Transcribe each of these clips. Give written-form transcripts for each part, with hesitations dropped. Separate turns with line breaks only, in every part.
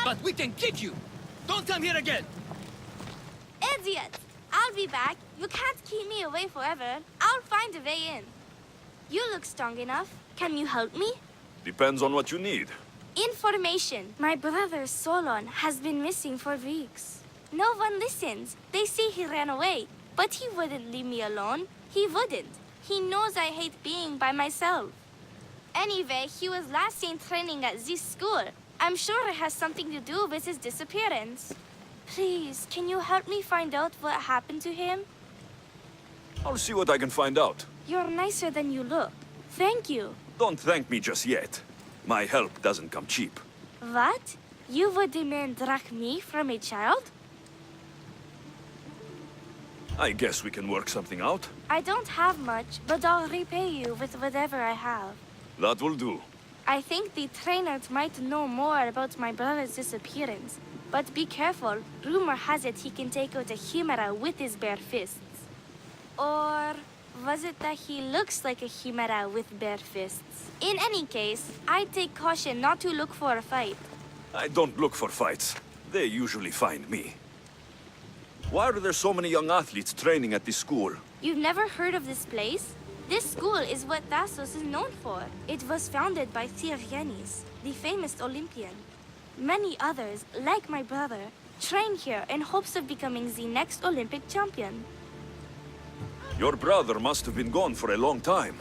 but we can kick you! Don't come here again!
Idiot! I'll be back. You can't keep me away forever. I'll find a way in. You look strong enough. Can you help me?
Depends on what you need.
Information. My brother Solon has been missing for weeks. No one listens. They say he ran away, but he wouldn't leave me alone. He wouldn't. He knows I hate being by myself. Anyway, he was last seen training at this school. I'm sure it has something to do with his disappearance. Please, can you help me find out what happened to him?
I'll see what I can find out.
You're nicer than you look. Thank you.
Don't thank me just yet. My help doesn't come cheap.
What? You would demand drachmi from a child?
I guess we can work something out.
I don't have much, but I'll repay you with whatever I have.
That will do.
I think the trainers might know more about my brother's disappearance. But be careful. Rumor has it he can take out a Chimera with his bare fists. Or was it that he looks like a Chimera with bare fists? In any case, I'd take caution not to look for a fight.
I don't look for fights. They usually find me. Why are there so many young athletes training at this school?
You've never heard of this place? This school is what Thassos is known for. It was founded by Theogenes, the famous Olympian. Many others, like my brother, train here in hopes of becoming the next Olympic champion.
Your brother must have been gone for a long time.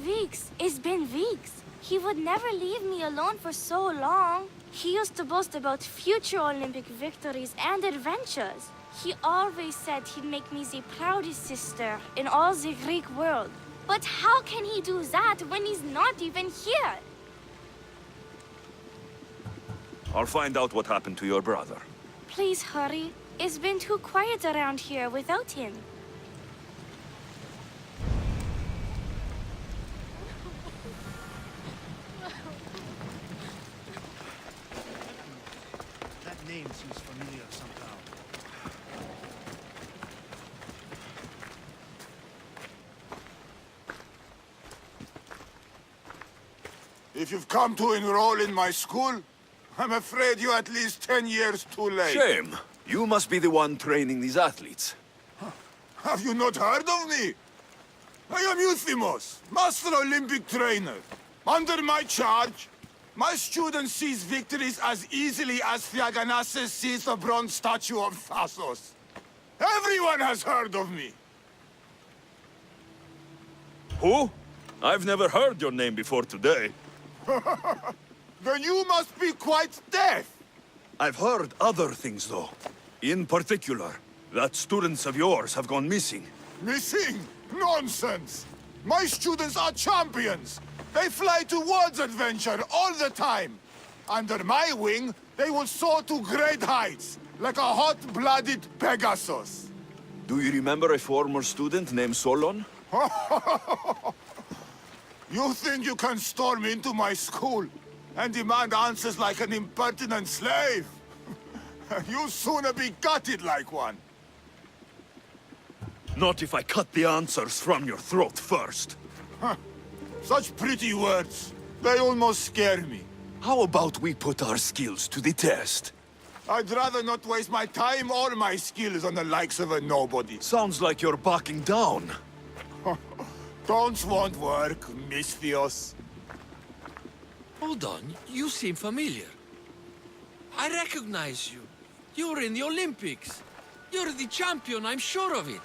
Weeks. It's been weeks. He would never leave me alone for so long. He used to boast about future Olympic victories and adventures. He always said he'd make me the proudest sister in all the Greek world. But how can he do that when he's not even here?
I'll find out what happened to your brother.
Please hurry. It's been too quiet around here without him.
That name seems familiar somehow.
If you've come to enroll in my school, I'm afraid you're at least 10 years too late.
Shame. You must be the one training these athletes.
Have you not heard of me? I am Euthymos, Master Olympic Trainer. Under my charge, my students seize victories as easily as Theaganassus sees the bronze statue of Thassos. Everyone has heard of me.
Who? I've never heard your name before today.
Then you must be quite deaf.
I've heard other things, though. In particular, that students of yours have gone missing.
Missing? Nonsense! My students are champions! They fly towards adventure all the time! Under my wing, they will soar to great heights, like a hot-blooded Pegasus.
Do you remember a former student named Solon?
You think you can storm into my school and demand answers like an impertinent slave? You'll sooner be gutted like one.
Not if I cut the answers from your throat first.
Such pretty words. They almost scare me.
How about we put our skills to the test?
I'd rather not waste my time or my skills on the likes of a nobody.
Sounds like you're backing down.
Don't want work, Misthios.
Hold on, you seem familiar. I recognize you. You're in the Olympics. You're the champion, I'm sure of it.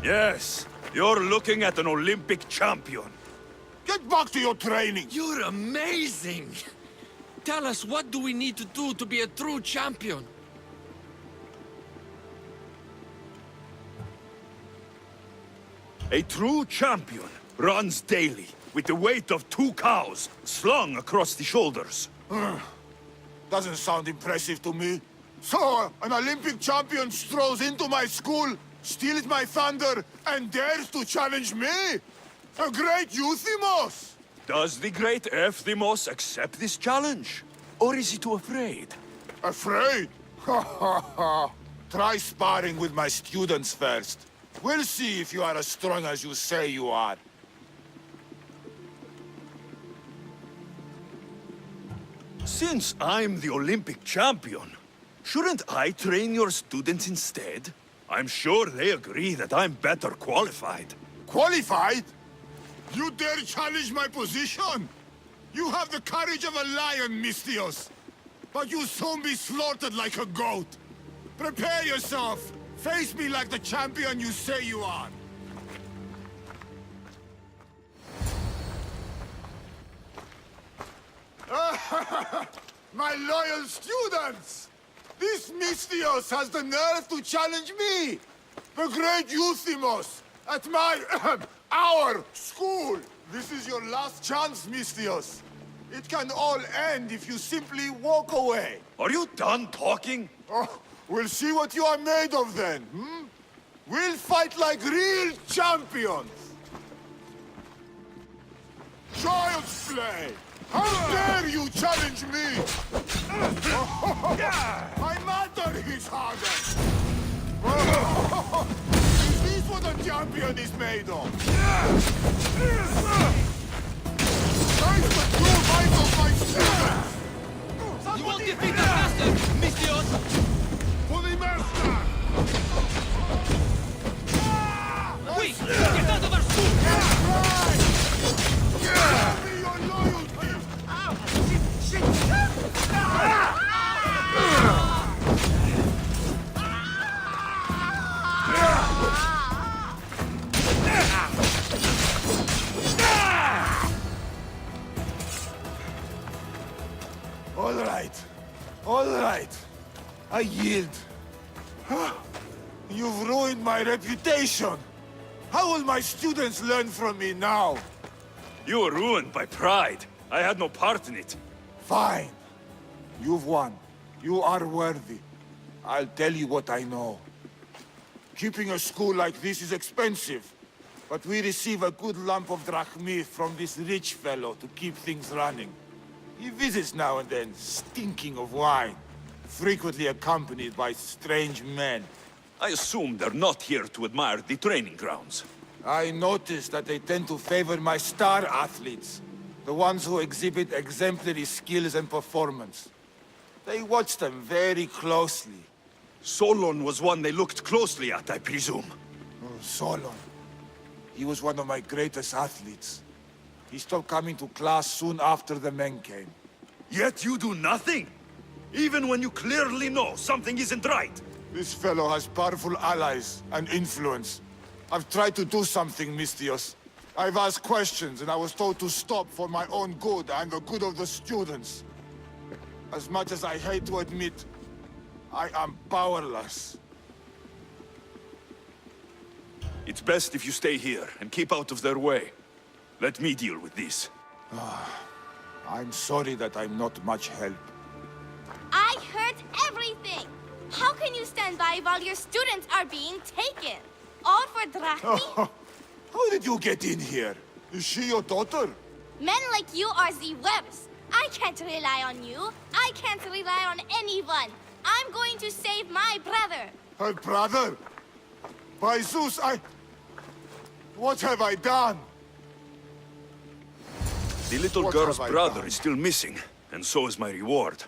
Yes, you're looking at an Olympic champion.
Get back to your training.
You're amazing! Tell us, what do we need to do to be a true champion?
A true champion runs daily with the weight of 2 cows slung across the shoulders.
Doesn't sound impressive to me. So, an Olympic champion strolls into my school, steals my thunder, and dares to challenge me? A great Euthymos!
Does the great Euthymos accept this challenge? Or is he too afraid?
Afraid? Ha ha ha! Try sparring with my students first. We'll see if you are as strong as you say you are.
Since I'm the Olympic champion, shouldn't I train your students instead? I'm sure they agree that I'm better qualified.
Qualified? You dare challenge my position? You have the courage of a lion, Mistios. But you'll soon be slaughtered like a goat. Prepare yourself. Face me like the champion you say you are. My loyal students! This Mistios has the nerve to challenge me! The great Euthymos! At my... our school! This is your last chance, Mistios. It can all end if you simply walk away.
Are you done talking?
Oh, we'll see what you are made of then, hmm? We'll fight like real champions! Child's play! How dare you challenge me! My mother is harder! Is this what a champion is made of? Thanks to true might of my students!
You won't defeat the master, Mistios!
For the master!
Quick! Get out of our school!
Show me your loyalty! All right. I yield. You've ruined my reputation. How will my students learn from me now?
You were ruined by pride. I had no part in it.
Fine. You've won. You are worthy. I'll tell you what I know. Keeping a school like this is expensive, but we receive a good lump of drachmi from this rich fellow to keep things running. He visits now and then, stinking of wine, frequently accompanied by strange men.
I assume they're not here to admire the training grounds.
I noticed that they tend to favor my star athletes, the ones who exhibit exemplary skills and performance. They watch them very closely.
Solon was one they looked closely at, I presume.
Oh, Solon. He was one of my greatest athletes. He stopped coming to class soon after the men came.
Yet you do nothing? Even when you clearly know something isn't right?
This fellow has powerful allies and influence. I've tried to do something, Mistios. I've asked questions, and I was told to stop for my own good and the good of the students. As much as I hate to admit, I am powerless.
It's best if you stay here and keep out of their way. Let me deal with this.
I'm sorry that I'm not much help.
I heard everything! How can you stand by while your students are being taken? All for drachmi?
How did you get in here? Is she your daughter?
Men like you are the worst. I can't rely on you. I can't rely on anyone. I'm going to save my brother.
Her brother? By Zeus, what have I done?
The little
What
girl's
have I
brother
done?
is still missing, and so is my reward.